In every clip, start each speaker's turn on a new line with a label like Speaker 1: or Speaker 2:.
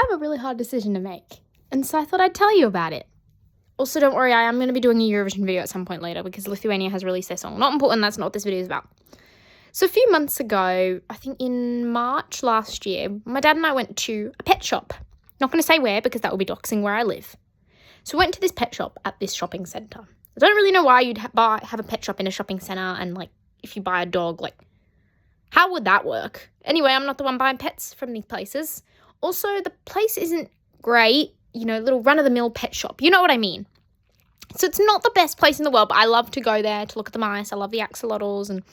Speaker 1: have a really hard decision to make, and so I thought I'd tell you about it. Also, don't worry, I am going to be doing a Eurovision video at some point later because Lithuania has released their song. Not important, that's not what this video is about. So a few months ago, I think in March last year, my dad and I went to a pet shop. Not going to say where because that will be doxing where I live. So we went to this pet shop at this shopping centre. I don't really know why you'd have a pet shop in a shopping centre, and like if you buy a dog, like how would that work? Anyway, I'm not the one buying pets from these places. Also, the place isn't great, you know, little run-of-the-mill pet shop. You know what I mean? So it's not the best place in the world, but I love to go there to look at the mice. I love the axolotls and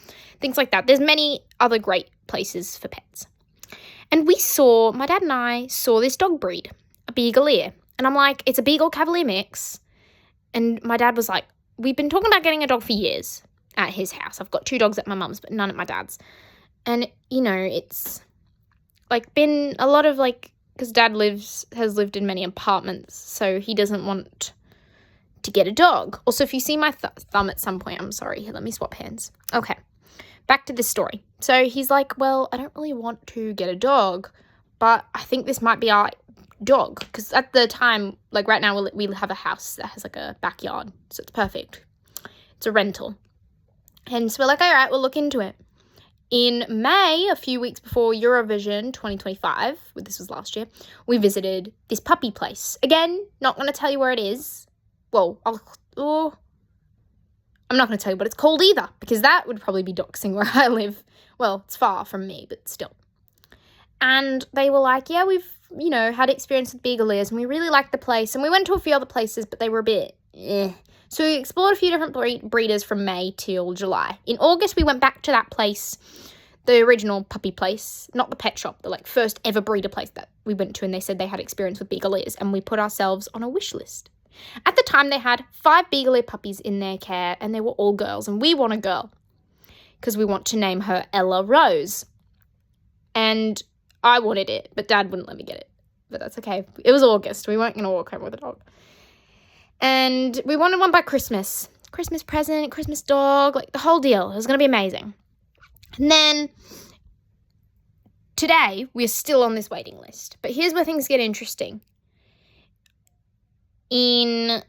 Speaker 1: things like that. There's many other great places for pets. And my dad and I saw this dog breed, a Beagle. And I'm like, it's a Beagle Cavalier mix. And my dad was like, we've been talking about getting a dog for years at his house. I've got 2 dogs at my mum's, but none at my dad's. And, you know, it's like been a lot of like, because dad has lived in many apartments, so he doesn't want to get a dog. Also, if you see my thumb at some point, I'm sorry. Here, let me swap hands. Okay, back to this story. So he's like, well, I don't really want to get a dog, but I think this might be our dog. Because at the time, like right now, we have a house that has like a backyard, so it's perfect. It's a rental. And so we're like, all right, we'll look into it. In May, a few weeks before Eurovision 2025, this was last year, we visited this puppy place. Again, not going to tell you where it is. Well, I'm not going to tell you what it's called either, because that would probably be doxing where I live. Well, it's far from me, but still. And they were like, yeah, we've, you know, had experience with Beagle, and we really liked the place. And we went to a few other places, but they were a bit So we explored a few different breeders from May till July. In August, we went back to that place, the original puppy place, not the pet shop, the like first ever breeder place that we went to, and they said they had experience with Beagle, and we put ourselves on a wish list. At the time, they had 5 Beagle puppies in their care, and they were all girls, and we want a girl because we want to name her Ella Rose. And I wanted it, but Dad wouldn't let me get it, but that's okay. It was August. We weren't going to walk home with a dog. And we wanted one by Christmas. Christmas present, Christmas dog, like the whole deal. It was going to be amazing. And then today, we're still on this waiting list. But here's where things get interesting. In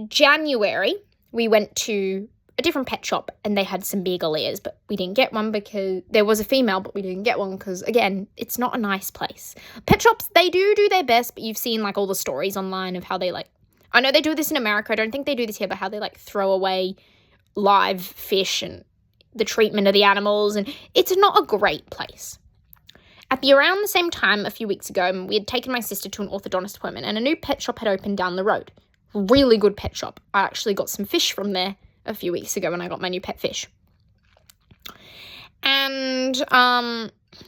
Speaker 1: January, we went to a different pet shop and they had some Beagle, but we didn't get one because there was a female, but we didn't get one because, again, it's not a nice place. Pet shops, they do their best, but you've seen like all the stories online of how they like, I know they do this in America, I don't think they do this here, but how they like throw away live fish and the treatment of the animals, and it's not a great place. Around the same time, a few weeks ago, we had taken my sister to an orthodontist appointment, and a new pet shop had opened down the road. Really good pet shop. I actually got some fish from there a few weeks ago when I got my new pet fish. And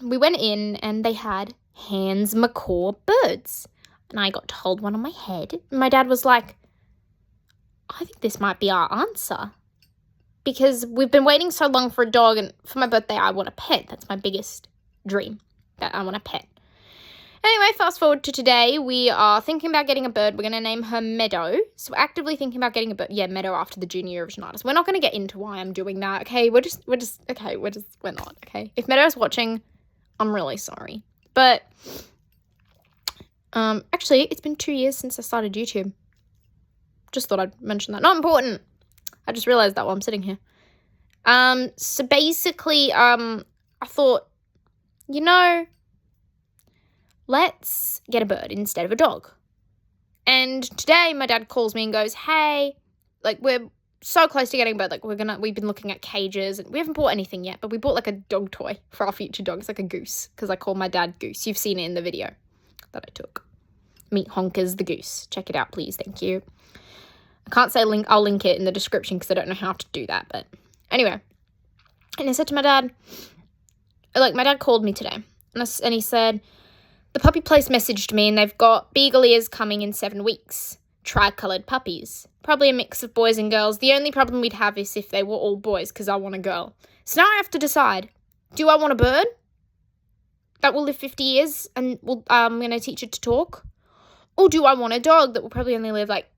Speaker 1: we went in, and they had Hans macaw birds. And I got to hold one on my head. And my dad was like, I think this might be our answer. Because we've been waiting so long for a dog, and for my birthday, I want a pet. That's my biggest dream, that I want a pet. Anyway, fast forward to today. We are thinking about getting a bird. We're going to name her Meadow. So we're actively thinking about getting a bird. Yeah, Meadow after the Junior Eurovision artist. We're not going to get into why I'm doing that, okay? We're not, okay? If Meadow's watching, I'm really sorry. But, actually, it's been 2 years since I started YouTube. Just thought I'd mention that. Not important. I just realized that while I'm sitting here. So basically, I thought, you know, let's get a bird instead of a dog. And today my dad calls me and goes, hey, like we're so close to getting a bird. Like we've been looking at cages and we haven't bought anything yet, but we bought like a dog toy for our future dog. It's like a goose because I call my dad Goose. You've seen it in the video that I took. Meet Honkers the goose. Check it out, please. Thank you. I can't say link. I'll link it in the description because I don't know how to do that. But anyway, and I said to my dad, like my dad called me today and he said, the puppy place messaged me and they've got Beagle coming in 7 weeks. Tri-coloured puppies. Probably a mix of boys and girls. The only problem we'd have is if they were all boys because I want a girl. So now I have to decide, do I want a bird that will live 50 years and I'm going to teach it to talk? Or do I want a dog that will probably only live like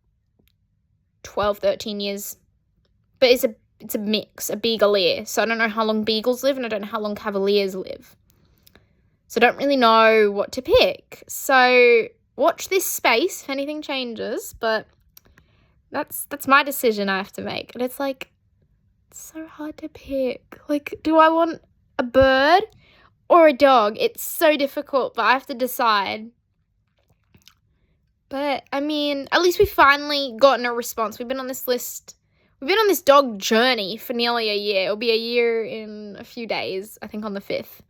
Speaker 1: 12, 13 years? But it's a mix, a Beagle. So I don't know how long Beagles live and I don't know how long Cavaliers live. So I don't really know what to pick. So watch this space if anything changes, but that's my decision I have to make. And it's like, it's so hard to pick. Like, do I want a bird or a dog? It's so difficult, but I have to decide. But, I mean, at least we've finally gotten a response. We've been on this list. We've been on this dog journey for nearly a year. It'll be a year in a few days, I think on the 5th.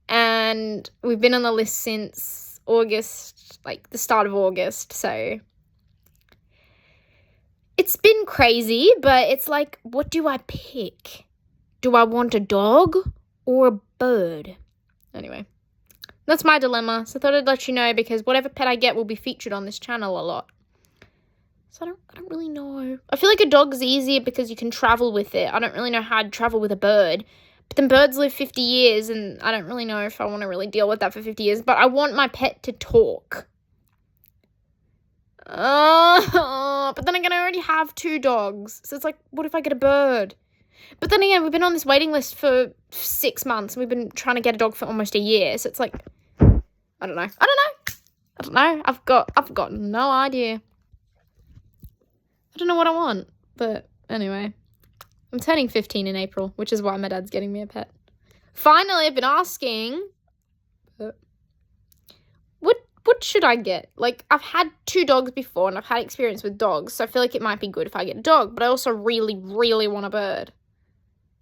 Speaker 1: And we've been on the list since August, like the start of August. So it's been crazy, but it's like, what do I pick? Do I want a dog or a bird? Anyway. That's my dilemma, so I thought I'd let you know because whatever pet I get will be featured on this channel a lot. So I don't really know. I feel like a dog's easier because you can travel with it. I don't really know how I'd travel with a bird. But then birds live 50 years, and I don't really know if I want to really deal with that for 50 years. But I want my pet to talk. But then again, I already have 2 dogs. So it's like, what if I get a bird? But then again, we've been on this waiting list for 6 months, and we've been trying to get a dog for almost a year. So it's like, I don't know. I've got no idea. I don't know what I want. But anyway, I'm turning 15 in April, which is why my dad's getting me a pet. Finally, I've been asking, what should I get? Like, I've had 2 dogs before, and I've had experience with dogs, so I feel like it might be good if I get a dog. But I also really, really want a bird.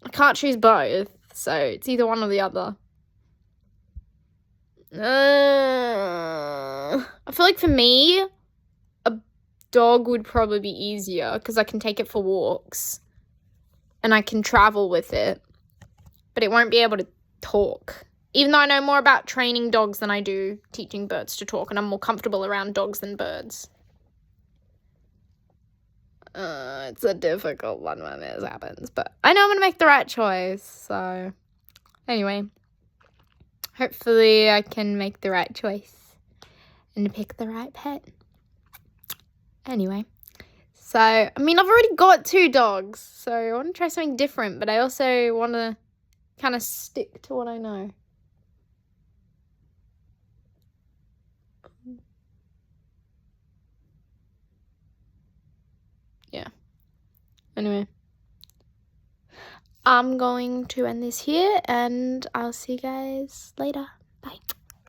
Speaker 1: I can't choose both, so it's either one or the other. I feel like for me, a dog would probably be easier because I can take it for walks and I can travel with it, but it won't be able to talk. Even though I know more about training dogs than I do teaching birds to talk, and I'm more comfortable around dogs than birds. It's a difficult one when this happens, but I know I'm going to make the right choice, so anyway. Hopefully I can make the right choice and pick the right pet. Anyway, so, I mean, I've already got 2 dogs, so I want to try something different, but I also want to kind of stick to what I know. Yeah. Anyway. I'm going to end this here, and I'll see you guys later.